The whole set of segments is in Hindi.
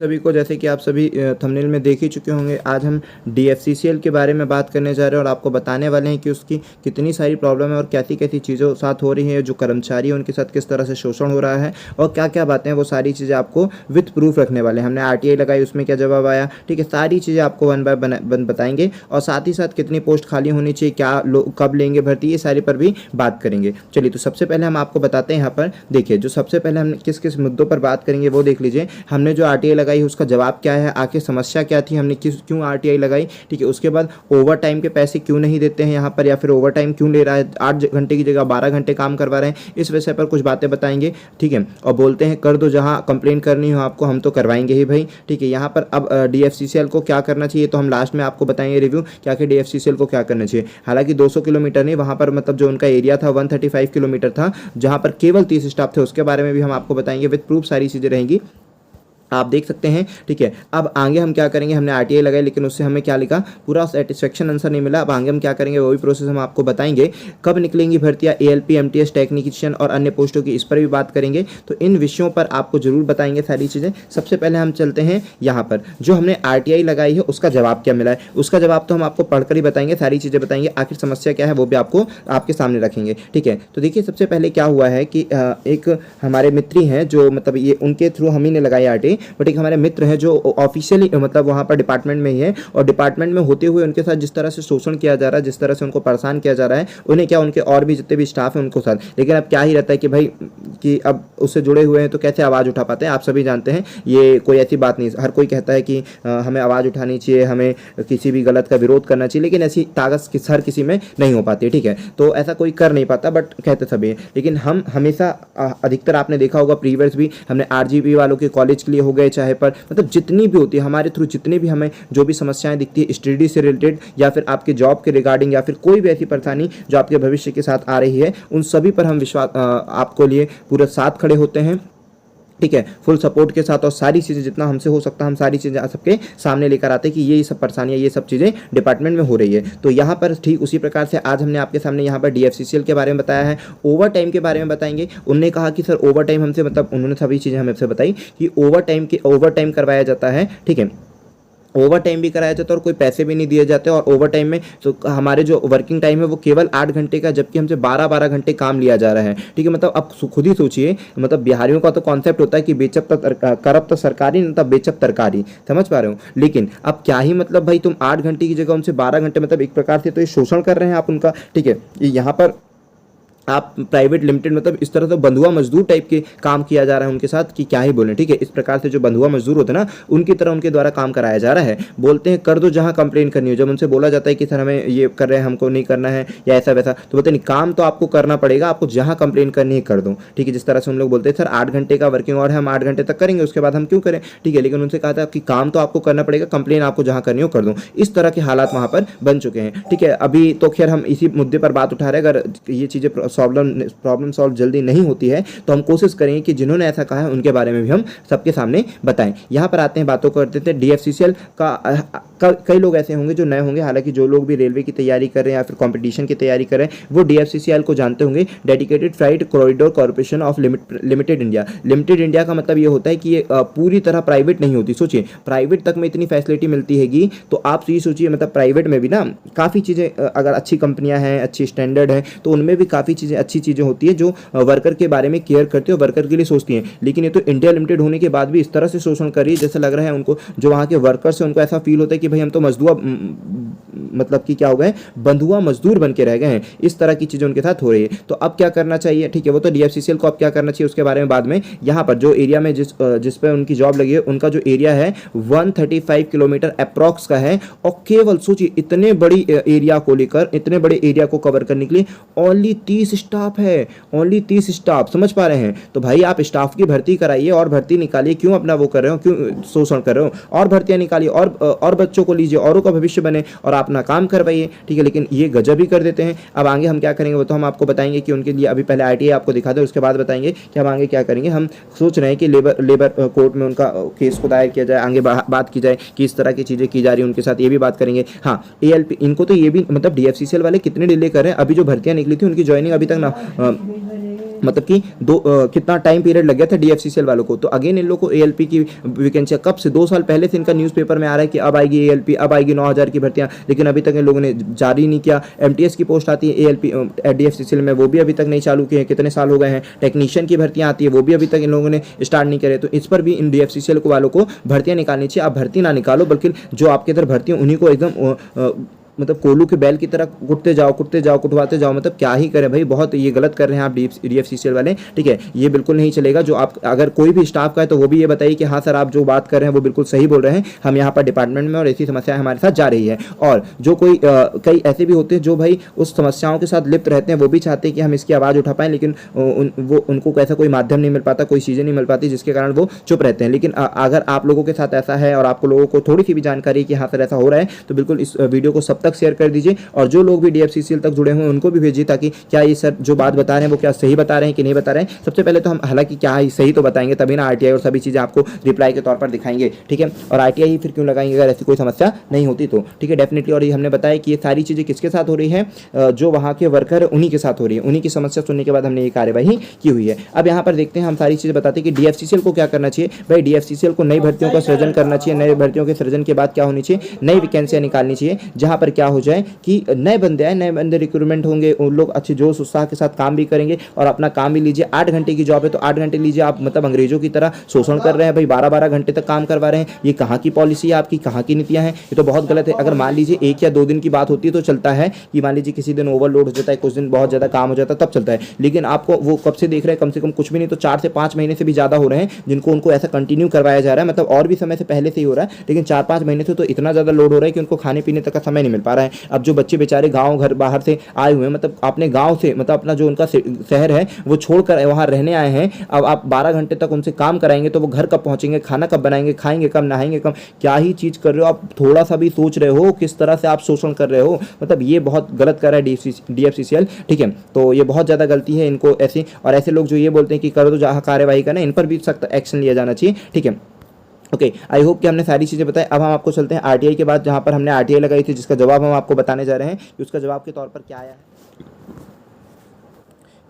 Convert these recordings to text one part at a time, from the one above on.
सभी को, जैसे कि आप सभी थंबनेल में देख ही चुके होंगे, आज हम डीएफसीसीएल के बारे में बात करने जा रहे हैं और आपको बताने वाले हैं कि उसकी कितनी सारी प्रॉब्लम है और कैसी कैसी चीज़ों साथ हो रही हैं, जो कर्मचारी हैं उनके साथ किस तरह से शोषण हो रहा है और क्या क्या बातें हैं, वो सारी चीज़ें आपको विथ प्रूफ रखने वाले हैं। हमने आरटीआई लगाई, उसमें क्या जवाब आया, ठीक है, सारी चीज़ें आपको वन बाय वन बताएंगे और साथ ही साथ कितनी पोस्ट खाली होनी चाहिए, क्या लोग कब लेंगे भर्ती, ये सारे पर भी बात करेंगे। चलिए, तो सबसे पहले हम आपको बताते हैं। यहाँ पर देखिए, जो सबसे पहले हम किस किस मुद्दों पर बात करेंगे वो देख लीजिए। हमने जो आरटीआई लगाई उसका जवाब क्या है, आखिर समस्या क्या थी, हमने क्यों आरटीआई लगाई, ठीक है। उसके बाद ओवर टाइम के पैसे क्यों नहीं देते हैं यहाँ पर, या फिर ओवर टाइम क्यों ले रहा है, 8 घंटे की जगह 12 घंटे काम करवा रहे हैं, इस विषय पर कुछ बातें बताएंगे, ठीक है। और बोलते हैं कर दो, जहाँ कंप्लेन करनी हो आपको हम तो करवाएंगे ही भाई, ठीक है। यहाँ पर अब डीएफसीसीएल को क्या करना चाहिए तो हम लास्ट में आपको बताएंगे रिव्यू क्या कि डीएफसीसीएल को क्या करना चाहिए। हालांकि 200 किलोमीटर नहीं, वहाँ पर मतलब जो उनका एरिया था 135 किलोमीटर था, जहाँ पर केवल 30 स्टाफ थे, उसके बारे में भी हम आपको बताएंगे, विद प्रूफ सारी चीज़ें रहेंगी, आप देख सकते हैं, ठीक है। अब आगे हम क्या करेंगे, हमने आरटीआई लगाई लेकिन उससे हमें क्या लिखा, पूरा सेटिस्फेक्शन आंसर नहीं मिला। अब आगे हम क्या करेंगे वो भी प्रोसेस हम आपको बताएंगे। कब निकलेंगी भर्तियां, एएलपी, एमटीएस, टेक्नीशियन और अन्य पोस्टों की, इस पर भी बात करेंगे। तो इन विषयों पर आपको जरूर बताएंगे सारी चीज़ें। सबसे पहले हम चलते हैं यहाँ पर, जो हमने आरटीआई लगाई है उसका जवाब क्या मिला है, उसका जवाब तो हम आपको पढ़कर ही बताएंगे, सारी चीज़ें बताएंगे, आखिर समस्या क्या है वो भी आपको आपके सामने रखेंगे, ठीक है। तो देखिए, सबसे पहले क्या हुआ है कि एक हमारे मित्र हैं जो मतलब ये उनके थ्रू हम ही ने लगाई आरटीआई, बट एक हमारे मित्र है जो ऑफिशियली मतलब वहाँ पर डिपार्टमेंट में ही है और डिपार्टमेंट में होते हुए उनके साथ जिस तरह से शोषण किया जा रहा है, जिस तरह से उनको परेशान किया जा रहा है, उन्हें क्या, उनके और भी जितने भी स्टाफ हैं उनको साथ, लेकिन अब क्या ही रहता है कि भाई कि अब उससे जुड़े हुए हैं तो कैसे आवाज़ उठा पाते हैं, आप सभी जानते हैं, ये कोई ऐसी बात नहीं। हर कोई कहता है कि हमें आवाज़ उठानी चाहिए, हमें किसी भी गलत का विरोध करना चाहिए, लेकिन ऐसी ताकत हर किसी में नहीं हो पाती, ठीक है। तो ऐसा कोई कर नहीं पाता, बट कहते सभी हैं। लेकिन हम हमेशा अधिकतर आपने देखा होगा प्रीवियस भी, हमने आरजीबी वालों के कॉलेज के लिए हो गए, चाहे पर मतलब जितनी भी होती है हमारे थ्रू, जितनी भी हमें जो भी समस्याएं दिखती है स्टडी से रिलेटेड या फिर आपके जॉब के रिगार्डिंग या फिर कोई भी ऐसी परेशानी जो आपके भविष्य के साथ आ रही है, उन सभी पर हम विश्वास आपको लिए पूरे साथ खड़े होते हैं, ठीक है, फुल सपोर्ट के साथ। और सारी चीज़ें जितना हमसे हो सकता है हम सारी चीज़ें सबके सामने लेकर आते हैं कि ये सब परेशानियाँ, ये सब चीज़ें डिपार्टमेंट में हो रही है। तो यहाँ पर ठीक उसी प्रकार से आज हमने आपके सामने यहाँ पर डीएफसीसीएल के बारे में बताया है, ओवर टाइम के बारे में बताएंगे। उन्होंने कहा कि सर ओवर टाइम हमसे, मतलब उन्होंने सभी चीज़ें हमसे बताई कि ओवर टाइम करवाया जाता है, ठीक है, ओवर टाइम भी कराया जाता है और कोई पैसे भी नहीं दिए जाते। और ओवर टाइम में तो हमारे जो वर्किंग टाइम है वो केवल 8 घंटे का, जबकि हमसे 12-12 घंटे काम लिया जा रहा है, ठीक है। मतलब अब खुद ही सोचिए, मतलब बिहारियों का तो कॉन्सेप्ट होता है कि बेचब तक करब तो सरकारी, नहीं तब बेचब तरकारी, समझ पा रहे हो। लेकिन अब क्या ही मतलब भाई, तुम 8 घंटे की जगह उनसे 12 घंटे, मतलब एक प्रकार से तो ये शोषण कर रहे हैं आप उनका, ठीक है। यहाँ पर आप प्राइवेट लिमिटेड, मतलब इस तरह से बंधुआ मजदूर टाइप के काम किया जा रहा है उनके साथ कि क्या ही बोलें, ठीक है। इस प्रकार से जो बंधुआ मजदूर होते हैं ना, उनकी तरह उनके द्वारा काम कराया जा रहा है। बोलते हैं कर दो जहां कंप्लेन करनी हो, जब उनसे बोला जाता है कि सर हमें ये कर रहे हैं, हमको नहीं करना है या ऐसा वैसा, तो बोलते नहीं, काम तो आपको करना पड़ेगा, आपको जहां कंप्लेन करनी है कर दो, ठीक है। जिस तरह से हम लोग बोलते हैं सर 8 घंटे का वर्किंग आवर है, हम 8 घंटे तक करेंगे, उसके बाद हम क्यों करें, ठीक है। लेकिन उनसे कहा था कि काम तो आपको करना पड़ेगा, कंप्लेन आपको जहां करनी हो कर दो। इस तरह के हालात वहां पर बन चुके हैं, ठीक है। अभी तो खैर हम इसी मुद्दे पर बात उठा रहे हैं, अगर ये चीज़ें प्रॉब्लम सॉल्व जल्दी नहीं होती है तो हम कोशिश करेंगे कि जिन्होंने ऐसा कहा है उनके बारे में भी हम सबके सामने बताएं। यहाँ पर आते हैं, बातों करते थे डीएफसीसीएल का कई लोग ऐसे होंगे जो नए होंगे, हालांकि जो लोग भी रेलवे की तैयारी कर रहे हैं या फिर कंपटीशन की तैयारी कर रहे हैं वो डीएफसीसीएल को जानते होंगे, dedicated freight corridor corporation of limited India. Limited India का मतलब ये होता है कि ये पूरी तरह प्राइवेट नहीं होती। सोचिए, प्राइवेट तक में इतनी फैसिलिटी मिलती हैगी, तो आप ये सोचिए, मतलब प्राइवेट में भी ना काफ़ी चीज़ें, अगर अच्छी कंपनियां हैं, अच्छी स्टैंडर्ड है, तो उनमें भी काफ़ी चीज़ें, अच्छी चीज़ें होती है जो वर्कर के बारे में केयर करती है और वर्कर के लिए सोचती हैं। लेकिन ये तो इंडिया लिमिटेड होने के बाद भी इस तरह से शोषण कर रही है, जैसे लग रहा है उनको, जो वहाँ के वर्कर्स हैं उनको ऐसा फील होता है कि भाई हम तो मजदूर, मतलब कि क्या हो गए, बंधुआ मजदूर बन के रह गए हैं। इस तरह की चीज़ें उनके साथ हो रही है। तो अब क्या करना चाहिए, ठीक है, वो तो डीएफसीसीएल को अब क्या करना चाहिए उसके बारे में बाद में। यहाँ पर जो एरिया में जिस पर उनकी जॉब लगी है, उनका जो एरिया है 135 किलोमीटर अप्रॉक्स का है, और केवल सोचिए इतने बड़ी एरिया को लेकर, इतने बड़े एरिया को कवर करने के लिए ओनली 30 स्टाफ है, ओनली 30 स्टाफ, समझ पा रहे हैं। तो भाई आप स्टाफ की भर्ती कराइए और भर्ती निकालिए, क्यों अपना वो कर रहे हो, क्यों शोषण कर रहे हो, और भर्तियां निकालिए और बच्चों को लीजिए, औरों का भविष्य बने और अपना काम करवाइए, ठीक है। लेकिन ये गजब ही कर देते हैं। अब आगे हम क्या करेंगे वो तो हम आपको बताएंगे कि उनके लिए अभी पहले आरटीआई आपको दिखा दे, उसके बाद बताएंगे कि हम आगे क्या करेंगे। हम सोच रहे हैं कि लेबर कोर्ट में उनका केस को दायर किया जाए, आगे बात की जाए कि इस तरह की चीज़ें की जा रही है उनके साथ, ये भी बात करेंगे। हाँ, एएलपी, इनको तो ये भी, मतलब डीएफसीसीएल वाले कितने डिले कर रहे हैं, अभी जो भर्तियां निकली थी उनकी ज्वाइनिंग अभी तक ना मतलब कि कितना टाइम पीरियड लग गया था डीएफसीसीएल वालों को। तो अगेन इन लोगों को एएलपी की वैकेंसी कब से 2 साल पहले से इनका न्यूज़पेपर में आ रहा है कि अब आएगी एएलपी, अब आएगी 9000 की भर्तियां, लेकिन अभी तक इन लोगों ने जारी नहीं किया। एमटीएस की पोस्ट आती है एएलपी डीएफसीसीएल में, वो भी अभी तक नहीं चालू किए हैं, कितने साल हो गए हैं। टेक्नीशियन की भर्तियां आती है, वो भी अभी तक इन लोगों ने स्टार्ट नहीं करे। तो इस पर भी इन डीएफसीसीएल को वालों को भर्तियां निकालनी चाहिए। आप भर्ती ना निकालो, बल्कि जो आपके इधर भर्ती उन्हीं को एकदम मतलब कोलू के बैल की तरह कुटते जाओ कुटवाते जाओ। मतलब क्या ही करें भाई, बहुत ये गलत कर रहे हैं आप डीएफसीसीएल वाले, ठीक है। ये बिल्कुल नहीं चलेगा। जो आप अगर कोई भी स्टाफ का है तो वो भी ये बताइए कि हाँ सर आप जो बात कर रहे हैं वो बिल्कुल सही बोल रहे हैं, हम यहाँ पर डिपार्टमेंट में और ऐसी समस्याएं हमारे साथ जा रही है। और जो कोई कई ऐसे भी होते हैं जो भाई उस समस्याओं के साथ लिप्त रहते हैं, वो भी चाहते हैं कि हम इसकी आवाज़ उठा पाएँ, लेकिन उनको ऐसा कोई माध्यम नहीं मिल पाता, कोई चीज़ें नहीं मिल पाती, जिसके कारण वो चुप रहते हैं। लेकिन अगर आप लोगों के साथ ऐसा है और आपको लोगों को थोड़ी सी भी जानकारी कि हाँ सर ऐसा हो रहा है, तो बिल्कुल इस वीडियो को सब तक शेयर कर दीजिए। और जो लोग भी डीएफसीसीएल तक जुड़े हुए हैं उनको भी भेजिए, ताकि क्या ये सर जो बात बता रहे हैं वो क्या सही बता रहे हैं कि नहीं बता रहे हैं। सबसे पहले तो हम हालांकि क्या है सही तो बताएंगे, तभी ना आरटीआई और सभी चीज़ें आपको रिप्लाई के तौर पर दिखाएंगे, ठीक है। और आरटीआई ही फिर क्यों लगाएंगे अगर ऐसी कोई समस्या नहीं होती तो, ठीक है, डेफिनेटली। और ये हमने बताया कि ये सारी चीज़ें किसके साथ हो रही है, जो वहाँ के वर्कर उन्हीं के साथ हो रही है। उन्हीं की समस्या सुनने के बाद हमने ये कार्यवाही की हुई है। अब यहाँ पर देखते हैं, हम सारी चीज़ें बताते हैं कि डीएफसीसीएल को क्या करना चाहिए। भाई डीएफसीसीएल को नई भर्तियों का सृजन करना चाहिए। नई भर्तियों के सृजन के बाद क्या होनी चाहिए, नई वैकेंसियाँ निकालनी चाहिए, जहाँ पर क्या हो जाए कि नए बंदे आए, नए बंदे रिक्रूटमेंट होंगे, उन लोग अच्छे जोश उत्साह के साथ काम भी करेंगे और अपना काम भी लीजिए। 8 घंटे की जॉब है तो 8 घंटे लीजिए। आप मतलब अंग्रेजों की तरह शोषण कर रहे हैं भाई, 12-12 घंटे तक काम करवा रहे हैं। ये कहाँ की पॉलिसी है आपकी, कहाँ की नीतियाँ हैं, ये तो बहुत गलत है। अगर मान लीजिए 1 या 2 दिन की बात होती है तो चलता है कि मान लीजिए किसी दिन ओवरलोड हो जाता है, कुछ दिन बहुत ज़्यादा काम हो जाता है, तब चलता है। लेकिन आपको वो कब से देख रहे हैं, कम से कम कुछ भी नहीं तो 4 से 5 महीने से भी ज़्यादा हो रहे हैं जिनको उनको ऐसा कंटिन्यू करवाया जा रहा है। मतलब और भी समय से पहले से ही हो रहा है, लेकिन 4-5 महीने से तो इतना ज़्यादा लोड हो रहा है कि उनको खाने पीने तक का समय नहीं मिल पा रहा है। अब जो बच्चे बेचारे गाँव घर बाहर से आए हुए हैं, मतलब अपने गांव से, मतलब अपना जो उनका शहर है वो छोड़कर वहां रहने आए हैं। अब आप 12 घंटे तक उनसे काम कराएंगे तो वो घर कब पहुंचेंगे, खाना कब बनाएंगे, खाएंगे कब, नहाएंगे कब, क्या ही चीज़ कर रहे हो आप। थोड़ा सा भी सोच रहे हो किस तरह से आप शोषण कर रहे हो। मतलब ये बहुत गलत कर रहा है डीएफसीसीएल, ठीक है। तो ये बहुत ज़्यादा गलती है इनको ऐसी। और ऐसे लोग जो ये बोलते हैं कि करो तो जहाँ कार्यवाही करना, इन पर भी सख्त एक्शन लिया जाना चाहिए, ठीक है। ओके, आई होप कि हमने सारी चीज़ें बताई। अब हम आपको चलते हैं आरटीआई के बाद, जहाँ पर हमने आरटीआई लगाई थी, जिसका जवाब हम आपको बताने जा रहे हैं कि उसका जवाब के तौर पर क्या आया है।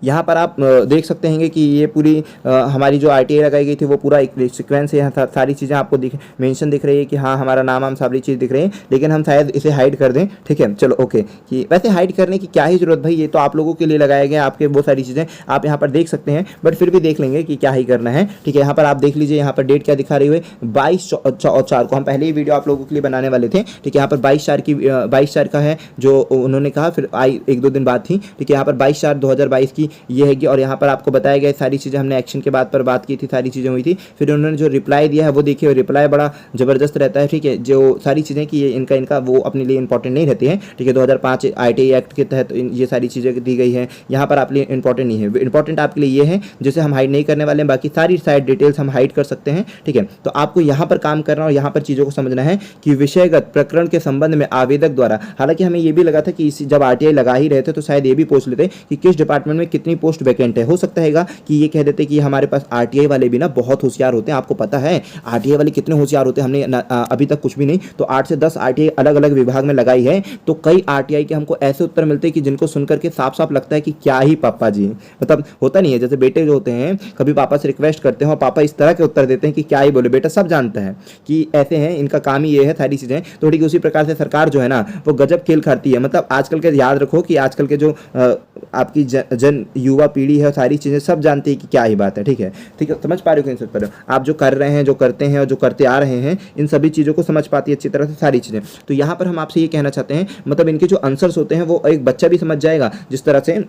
यहाँ पर आप देख सकते हैं कि ये पूरी हमारी जो आरटीआई लगाई गई थी वो पूरा एक सीक्वेंस है। यहाँ सारी चीज़ें आपको मेंशन दिख रही है कि हाँ हमारा नाम हम सारी चीज़ दिख रही है, लेकिन हम शायद इसे हाइड कर दें, ठीक है। चलो ओके, कि वैसे हाइड करने की क्या ही जरूरत भाई, ये तो आप लोगों के लिए लगाया गया, आपके वो सारी चीज़ें आप यहाँ पर देख सकते हैं, बट फिर भी देख लेंगे कि क्या ही करना है, ठीक है। यहाँ पर आप देख लीजिए, यहाँ पर डेट क्या दिखा रही है, 22/4 को। हम पहले ही वीडियो आप लोगों के लिए बनाने वाले थे, ठीक है। यहाँ पर 22/4 का है जो उन्होंने कहा, फिर आई 1-2 दिन बाद थी, ठीक है। यहाँ पर 22/4/2022 की ये है कि, और यहाँ पर आपको बताया गया सारी चीज़ें हमने एक्शन के बाद पर बात की थी, सारी चीज़ें हुई थी। फिर उन्होंने जो रिप्लाई दिया है वो देखिए, रिप्लाई बड़ा ज़बरदस्त रहता है, ठीक है। जो सारी चीज़ें कि ये इनका वो अपने लिए इंपॉर्टेंट नहीं रहती हैं, ठीक है। 2005 आरटीआई एक्ट के तहत ये सारी चीज़ें दी गई हैं, यहाँ पर आपके लिए इंपॉर्टेंट नहीं है। इंपॉर्टेंट आपके लिए ये है जिसे हम हाइड नहीं करने वाले हैं, बाकी सारी साइड डिटेल्स हम हाइड कर सकते हैं, ठीक है। तो आपको यहाँ पर काम करना और यहाँ पर चीज़ों को समझना है कि विषयगत प्रकरण के संबंध में आवेदक द्वारा, हालांकि हमें ये भी लगा था कि जब आरटीआई लगा ही रहे थे तो शायद ये भी पूछ लेते कि किस डिपार्टमेंट में कितनी पोस्ट वैकेंट है। हो सकता है कि ये कह देते कि हमारे पास आरटीआई वाले भी ना बहुत होशियार होते हैं। आपको पता है आरटीआई वाले कितने होशियार होते हैं, हमने अभी तक कुछ भी नहीं तो 8 से 10 आरटीआई अलग अलग विभाग में लगाई है, तो कई आरटीआई के हमको ऐसे उत्तर मिलते हैं कि जिनको सुनकर के साफ साफ लगता है कि क्या ही पापा जी, मतलब होता नहीं है। जैसे बेटे जो होते हैं कभी पापा से रिक्वेस्ट करते हैं और पापा इस तरह के उत्तर देते हैं कि क्या ही बोले, बेटा सब जानता है कि ऐसे हैं, इनका काम ही ये है सारी चीज़ें। तो ठीक उसी प्रकार से सरकार जो है ना वो गजब खेल खाती है। मतलब आजकल के, याद रखो कि आजकल के जो आपकी जन युवा पीढ़ी है, सारी चीज़ें सब जानती है कि क्या ही बात है, ठीक है। ठीक है, समझ पा रहे हो कि नहीं समझ पा रहे हो आप, जो कर रहे हैं, जो करते हैं और जो करते आ रहे हैं, इन सभी चीज़ों को समझ पाती है अच्छी तरह से सारी चीज़ें। तो यहाँ पर हम आपसे ये कहना चाहते हैं, मतलब इनके जो आंसर्स होते हैं वो एक बच्चा भी समझ जाएगा, जिस तरह से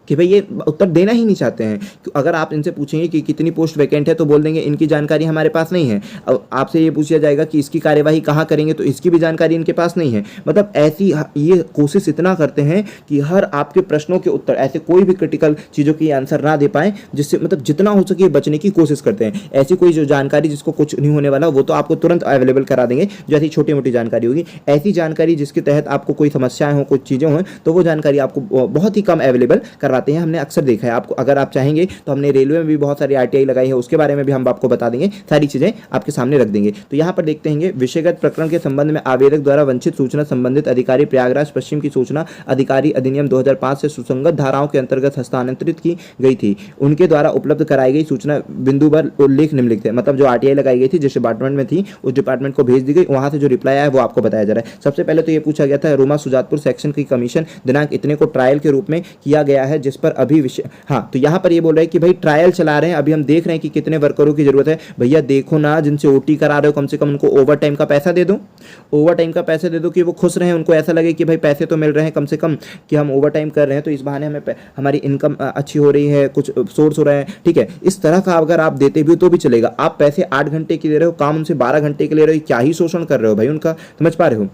कि भाई ये उत्तर देना ही नहीं चाहते हैं। अगर आप इनसे पूछेंगे कि कितनी पोस्ट वैकेंट है तो बोल देंगे इनकी जानकारी हमारे पास नहीं है। अब आपसे ये पूछा जाएगा कि इसकी कार्यवाही कहाँ करेंगे तो इसकी भी जानकारी इनके पास नहीं है। मतलब ऐसी ये कोशिश इतना करते हैं कि हर आपके प्रश्नों के उत्तर, ऐसे कोई भी क्रिटिकल चीज़ों की आंसर ना दे पाएँ, जिससे मतलब जितना हो सके बचने की कोशिश करते हैं। ऐसी कोई जो जानकारी जिसको कुछ नहीं होने वाला वो तो आपको तुरंत अवेलेबल करा देंगे, जो ऐसी छोटी मोटी जानकारी होगी। ऐसी जानकारी जिसके तहत आपको कोई समस्याएं हो, कुछ चीज़ें हों, तो वो जानकारी आपको बहुत ही कम अवेलेबल करवा कराते हैं, हमने अक्सर देखा है। आपको अगर आप चाहेंगे तो हमने रेलवे में भी बहुत सारी RTI लगाई है, उसके बारे में भी हम आपको बता देंगे, सारी चीज़ें आपके सामने रख देंगे। तो यहाँ पर देखते हैं विषयगत प्रकरण के संबंध में आवेदक द्वारा वंचित सूचना संबंधित अधिकारी प्रयागराज पश्चिम की सूचना अधिकारी अधिनियम 2005 से सुसंगत धाराओं के अंतर्गत हस्तांतरित की गई थी, उनके द्वारा उपलब्ध कराई गई सूचना बिंदु पर उल्लेख निम्नलिखित है। मतलब जो RTI लगाई गई थी, जिस डिपार्टमेंट में थी उस डिपार्टमेंट को भेज दी गई, वहां से जो रिप्लाई आया वो आपको बताया जा रहा है। सबसे पहले तो ये पूछा गया था रूमा सुजातपुर सेक्शन की कमीशन दिनांक इतने को ट्रायल के रूप में किया गया है, जिस पर अभी विषय, हाँ तो यहाँ पर ये बोल रहे हैं कि भाई ट्रायल चला रहे हैं, अभी हम देख रहे हैं कि कितने वर्करों की जरूरत है। भैया देखो ना, जिनसे OT करा रहे हो कम से कम उनको ओवर टाइम का पैसा दे दो, ओवर टाइम का पैसा दे दो कि वो खुश रहें, उनको ऐसा लगे कि भाई पैसे तो मिल रहे हैं कम से कम, कि हम ओवर टाइम कर रहे हैं तो इस बहाने हमें हमारी इनकम अच्छी हो रही है, कुछ सोर्स हो रहा है, ठीक है। इस तरह का अगर आप देते भी हो तो भी चलेगा। आप पैसे 8 घंटे के ले रहे हो, काम उनसे 12 घंटे के ले रहे हो, क्या ही शोषण कर रहे हो भाई उनका, समझ पा रहे हो।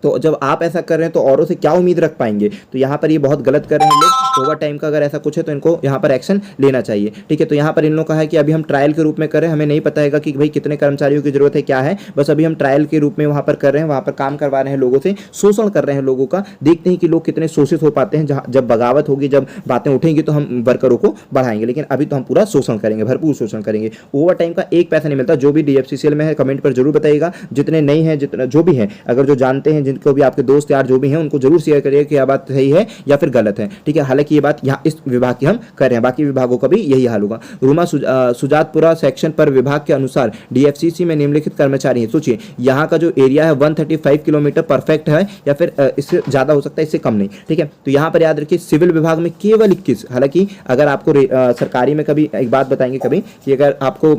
तो जब आप ऐसा कर रहे हैं तो औरों से क्या उम्मीद रख पाएंगे। तो यहाँ पर ये बहुत गलत कर रहे हैं लोग। ओवर टाइम का अगर ऐसा कुछ है तो इनको यहाँ पर एक्शन लेना चाहिए, ठीक है। तो यहाँ पर इन लोगों का है कि अभी हम ट्रायल के रूप में कर रहे हैं, हमें नहीं पता है कि भाई कितने कर्मचारियों की जरूरत है, क्या है, बस अभी हम ट्रायल के रूप में वहाँ पर कर रहे हैं, वहाँ पर काम करवा रहे हैं, लोगों से शोषण कर रहे हैं लोगों का। देखते हैं कि लोग कितने शोषित हो पाते हैं। जहाँ जब बगावत होगी, जब बातें उठेंगी तो हम वर्करों को बढ़ाएंगे, लेकिन अभी तो हम पूरा शोषण करेंगे, भरपूर शोषण करेंगे। ओवर टाइम का एक पैसा नहीं मिलता। जो भी DFCCL में है कमेंट पर जरूर बताइएगा, जितने नहीं है, जितना जो भी है, अगर जो जानते हैं, जिनको भी आपके दोस्त यार जो भी हैं, उनको जरूर शेयर करिए कि यह बात सही है या फिर गलत है, ठीक है। हालांकि ये बात यहाँ इस विभाग की हम कर रहे हैं, बाकी विभागों का भी यही हाल होगा। रूमा सुजातपुरा सेक्शन पर विभाग के अनुसार DFCC में निम्नलिखित कर्मचारी हैं। सोचिए यहाँ का जो एरिया है 135 किलोमीटर परफेक्ट है, या फिर इससे ज्यादा हो सकता है, इससे कम नहीं, ठीक है। तो यहाँ पर याद रखिए सिविल विभाग में केवल 21। हालांकि अगर आपको सरकारी में कभी एक बात बताएंगे कभी कि अगर आपको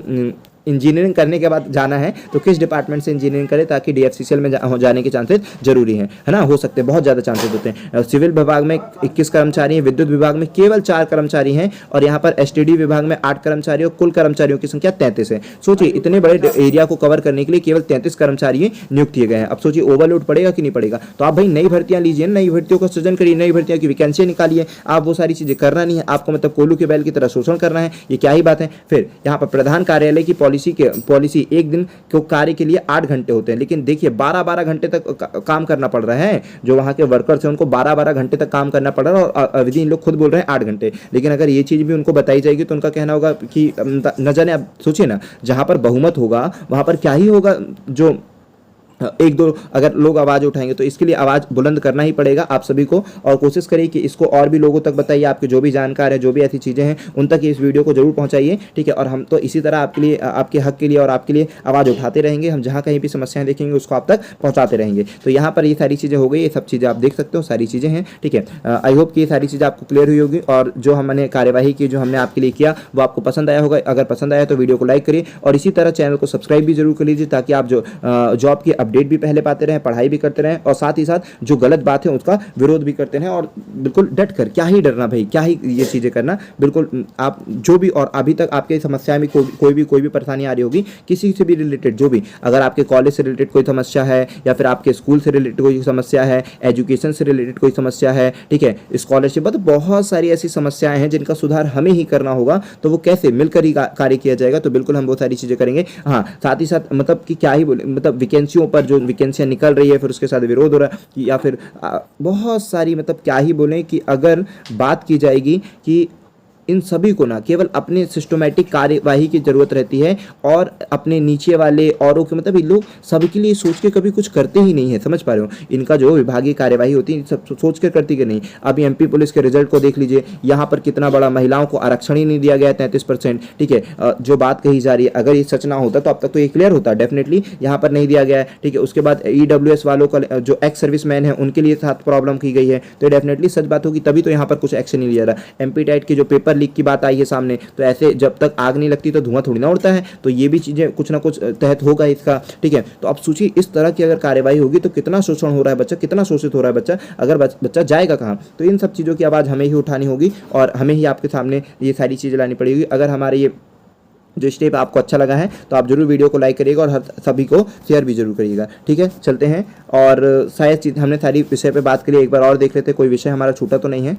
इंजीनियरिंग करने के बाद जाना है तो किस डिपार्टमेंट से इंजीनियरिंग करें, ताकि DFCCL में जाने के चांसेस जरूरी हैं, है ना, हो सकते हैं, बहुत ज़्यादा चांसेस होते हैं। सिविल विभाग में 21 कर्मचारी हैं, विद्युत विभाग में केवल 4 कर्मचारी हैं, और यहाँ पर STD विभाग में 8 कर्मचारी और कुल कर्मचारियों की संख्या 33 है। सोचिए इतने बड़े एरिया को कवर करने के लिए केवल 33 कर्मचारी नियुक्त किए गए हैं। अब सोचिए ओवरलोड पड़ेगा कि नहीं पड़ेगा। तो आप भाई नई भर्तियां लीजिए, नई भर्तियों का सृजन करिए, नई भर्तियों की वैकेंसियां निकालिए। आप वो सारी चीजें करना नहीं है आपको, मतलब कोल्हू के बैल की तरह शोषण करना है, ये क्या ही बात है। फिर यहाँ पर प्रधान कार्यालय की पॉलिसी एक दिन के कार्य के लिए 8 घंटे होते हैं, लेकिन देखिए 12-12 घंटे तक काम करना पड़ रहा है। जो वहां के वर्कर्स हैं उनको 12-12 घंटे तक काम करना पड़ रहा है, और अवधि इन लोग खुद बोल रहे हैं 8 घंटे। लेकिन अगर ये चीज भी उनको बताई जाएगी तो उनका कहना होगा कि न जाने, आप सोचिए ना, जहां पर बहुमत होगा वहां पर क्या ही होगा। जो एक दो अगर लोग आवाज उठाएंगे तो इसके लिए आवाज बुलंद करना ही पड़ेगा आप सभी को, और कोशिश करिए कि इसको और भी लोगों तक बताइए। आपके जो भी जानकार है, जो भी ऐसी चीजें हैं, उन तक इस वीडियो को जरूर पहुंचाइए, ठीक है। और हम तो इसी तरह आपके लिए, आपके हक के लिए और आपके लिए आवाज उठाते रहेंगे। हम जहां कहीं भी समस्याएं देखेंगे उसको आप तक पहुंचाते रहेंगे। तो यहाँ पर ये सारी चीजें हो गई, ये सब चीजें आप देख सकते हो, सारी चीजें हैं, ठीक है। आई होप कि ये सारी चीजें आपको क्लियर हुई होगी, और जो हमने कार्यवाही की, जो हमने आपके लिए किया, वो आपको पसंद आया होगा। अगर पसंद आया तो वीडियो को लाइक करिए, और इसी तरह चैनल को सब्सक्राइब भी जरूर कर लीजिए, ताकि आप जो जॉब की अपडेट भी पहले पाते रहें, पढ़ाई भी करते रहें, और साथ ही साथ जो गलत बात है उसका विरोध भी करते रहें। और बिल्कुल डट कर, क्या ही डरना भाई, क्या ही ये चीजें करना, बिल्कुल आप जो भी, और अभी तक आपके समस्याएं में कोई भी परेशानी आ रही होगी, किसी से भी रिलेटेड, जो भी, अगर आपके कॉलेज से रिलेटेड कोई समस्या है, या फिर आपके स्कूल से रिलेटेड कोई समस्या है, एजुकेशन से रिलेटेड कोई समस्या है, ठीक है, स्कॉलरशिप, मतलब बहुत सारी ऐसी समस्याएं हैं जिनका सुधार हमें ही करना होगा। तो वो कैसे, मिलकर ही कार्य किया जाएगा। तो बिल्कुल हम वो सारी चीजें करेंगे। हाँ, साथ ही साथ मतलब कि क्या ही बोले, मतलब वैकेंसियों पर जो वैकेंसियां निकल रही है, फिर उसके साथ विरोध हो रहा है, या फिर बहुत सारी, मतलब क्या ही बोलें कि अगर बात की जाएगी कि इन सभी को ना केवल अपने सिस्टमैटिक कार्यवाही की जरूरत रहती है, और अपने नीचे वाले औरों के, मतलब इन लोग सबके लिए सोच के कभी कुछ करते ही नहीं है, समझ पा रहे हो। इनका जो विभागीय कार्यवाही होती है सब सोच कर करती कि नहीं। अभी MP पुलिस के रिजल्ट को देख लीजिए, यहाँ पर कितना बड़ा महिलाओं को आरक्षण ही नहीं दिया गया 33%, ठीक है। जो बात कही जा रही है, अगर ये सच ना होता तो अब तक तो ये क्लियर होता, डेफिनेटली यहाँ पर नहीं दिया गया है, ठीक है। उसके बाद EWS वालों का, जो एक्स सर्विसमैन है, उनके लिए साथ प्रॉब्लम की गई है, तो डेफिनेटली सच बात होगी, तभी तो यहाँ पर कुछ एक्शन नहीं लिया रहा। MP टाइट की जो पेपर लीक की बात आई है सामने, तो ऐसे जब तक आग नहीं लगती तो धुआं थोड़ी ना उड़ता है। तो ये भी चीजें कुछ ना कुछ तहत होगा इसका, ठीक है। तो अब सोचिए इस तरह की अगर कार्यवाही होगी तो कितना शोषण हो रहा है बच्चा, कितना शोषित हो रहा है बच्चा, अगर बच्चा जाएगा कहाँ। तो इन सब चीजों की आवाज हमें ही उठानी होगी, और हमें ही आपके सामने ये सारी चीजें लानी पड़ेगी। अगर हमारे ये जो स्टेप आपको अच्छा लगा है तो आप जरूर वीडियो को लाइक करिएगा, और सभी को शेयर भी जरूर करिएगा, ठीक है। चलते हैं, और शायद चीज हमने सारी विषय पे बात करी, एक बार और देख लेते, कोई विषय हमारा छूटा तो नहीं है।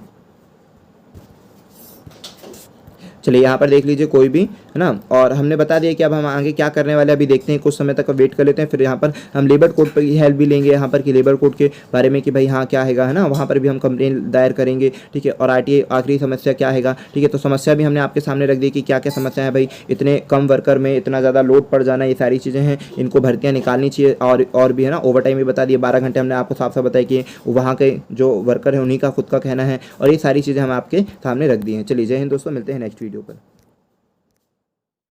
चलिए यहाँ पर देख लीजिए कोई भी, है ना। और हमने बता दिया कि अब हम आगे क्या करने वाले अभी देखते हैं, कुछ समय तक वेट कर लेते हैं। फिर यहाँ पर हम लेबर कोड पर हेल्प भी लेंगे, यहाँ पर कि लेबर कोड के बारे में कि भाई हाँ क्या हैगा, है ना, वहाँ पर भी हम कंप्लेन दायर करेंगे, ठीक है। और आरटीआई आखिरी समस्या क्या हैगा, ठीक है। तो समस्या भी हमने आपके सामने रख दी कि क्या क्या समस्या है भाई, इतने कम वर्कर में इतना ज़्यादा लोड पड़ जाना, ये सारी चीज़ें हैं, इनको भर्तियाँ निकालनी चाहिए। और भी है ना, ओवर टाइम भी बता दिए, 12 घंटे हमने आपको साफ साफ बताया कि वहाँ के जो वर्कर है उन्हीं का खुद का कहना है, और ये सारी चीज़ें हम आपके सामने रख दी हैं। चलिए जय हिंद दोस्तों, मिलते हैं नेक्स्ट वीडियो पर।